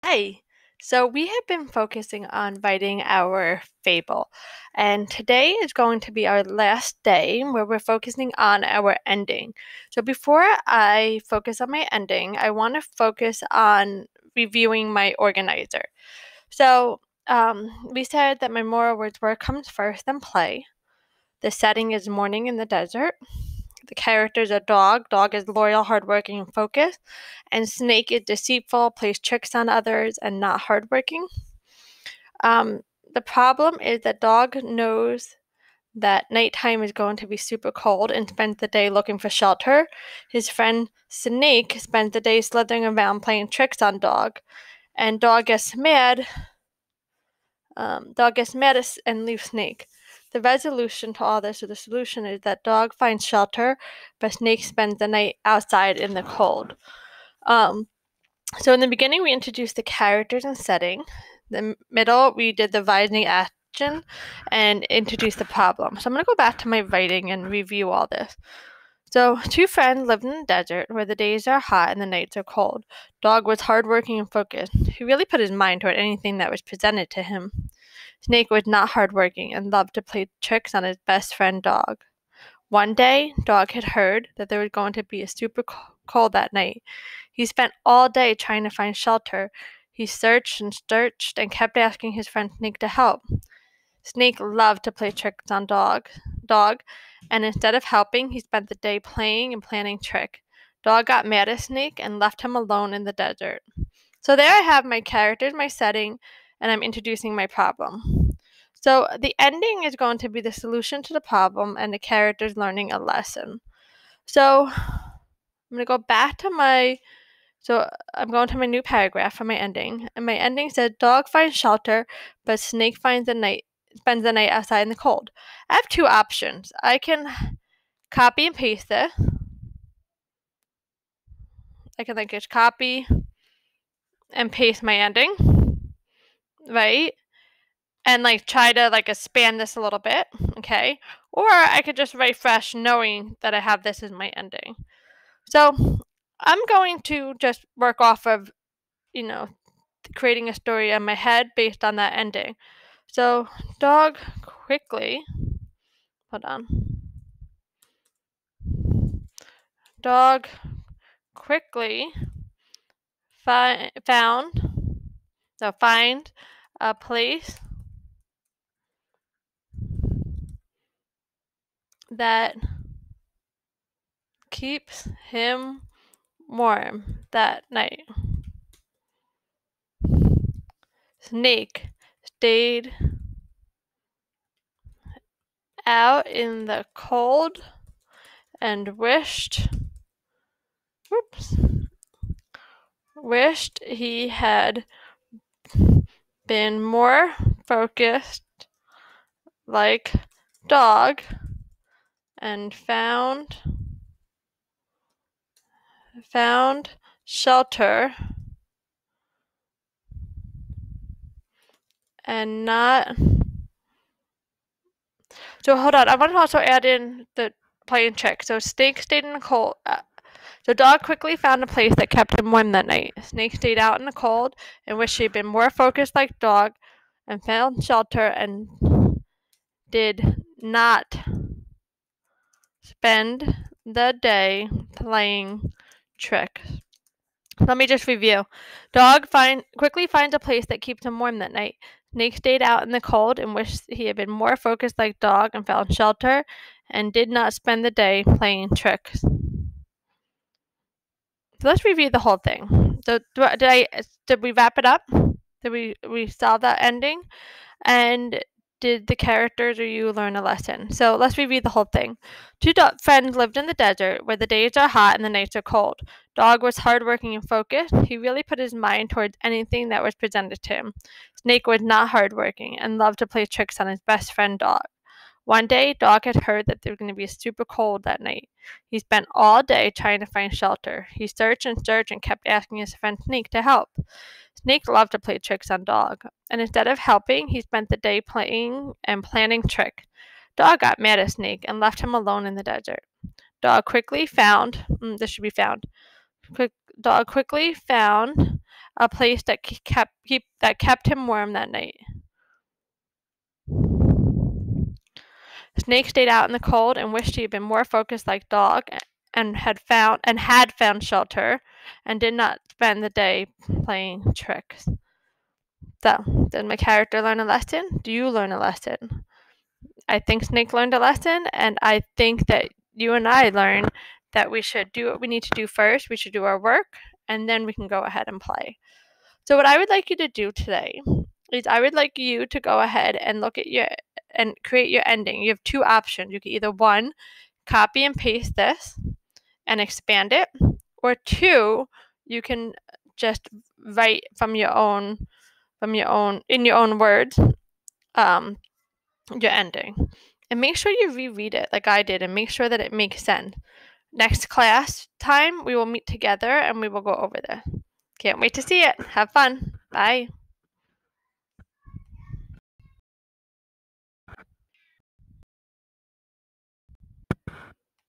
Hi. So we have been focusing on writing our fable, and today is going to be our last day where we're focusing on our ending. So before I focus on my ending, I want to focus on reviewing my organizer. We said that my moral words were comes first, then play. The setting is morning in the desert. The characters are Dog. Dog is loyal, hardworking, and focused. And Snake is deceitful, plays tricks on others, and not hardworking. Um, the problem is that Dog knows that nighttime is going to be super cold and spends the day looking for shelter. His friend Snake spends the day slithering around playing tricks on Dog. And Dog gets mad. And leaves Snake. The resolution to all this, or the solution, is that Dog finds shelter, but Snake spends the night outside in the cold. So in the beginning, we introduced the characters and setting. The middle, we did the rising action and introduced the problem. So I'm going to go back to my writing and review all this. So, two friends lived in the desert where the days are hot and the nights are cold. Dog was hardworking and focused. He really put his mind toward anything that was presented to him. Snake was not hardworking and loved to play tricks on his best friend Dog. One day, Dog had heard that there was going to be a super cold that night. He spent all day trying to find shelter. He searched and kept asking his friend Snake to help. Snake loved to play tricks on Dog, and instead of helping, he spent the day playing and planning trick. Dog got mad at Snake and left him alone in the desert. So there I have my characters, my setting, and I'm introducing my problem. So the ending is going to be the solution to the problem and the characters learning a lesson. So I'm going to go back to I'm going to my new paragraph for my ending. And my ending said, Dog finds shelter, but Snake spends the night outside in the cold. I have two options. I can copy and paste this. I can just copy and paste my ending, right? And try to expand this a little bit, okay? Or I could just write fresh knowing that I have this as my ending. So I'm going to just work off of, creating a story in my head based on that ending. So Dog quickly, hold on. Dog quickly find a place that keeps him warm that night. Snake stayed out in the cold and wished he had been more focused like Dog and found shelter and not. So hold on, I want to also add in the playing trick. So Snake stayed in the cold. So Dog quickly found a place that kept him warm that night. Snake stayed out in the cold and wished he'd been more focused like Dog and found shelter and did not spend the day playing tricks. Let me just review. Dog quickly finds a place that keeps him warm that night. Snake stayed out in the cold and wished he had been more focused like Dog and found shelter and did not spend the day playing tricks. So let's review the whole thing. So did we wrap it up? Did we solve that ending? And did the characters or you learn a lesson? So let's review the whole thing. Two friends lived in the desert where the days are hot and the nights are cold. Dog was hardworking and focused. He really put his mind towards anything that was presented to him. Snake was not hardworking and loved to play tricks on his best friend Dog. One day, Dog had heard that there was going to be super cold that night. He spent all day trying to find shelter. He searched and kept asking his friend Snake to help. Snake loved to play tricks on Dog, and instead of helping, he spent the day playing and planning tricks. Dog got mad at Snake and left him alone in the desert. Dog quickly found, Dog quickly found a place that kept him warm that night. Snake stayed out in the cold and wished he had been more focused like Dog and had found shelter and did not spend the day playing tricks. So, did my character learn a lesson? Do you learn a lesson? I think Snake learned a lesson, and I think that you and I learned that we should do what we need to do first. We should do our work, and then we can go ahead and play. So what I would like you to do today is I would like you to go ahead and look at and create your ending. You have two options. You can either one, copy and paste this and expand it, or two, you can just write in your own words, your ending. And make sure you reread it like I did and make sure that it makes sense. Next class time, we will meet together and we will go over this. Can't wait to see it. Have fun. Bye.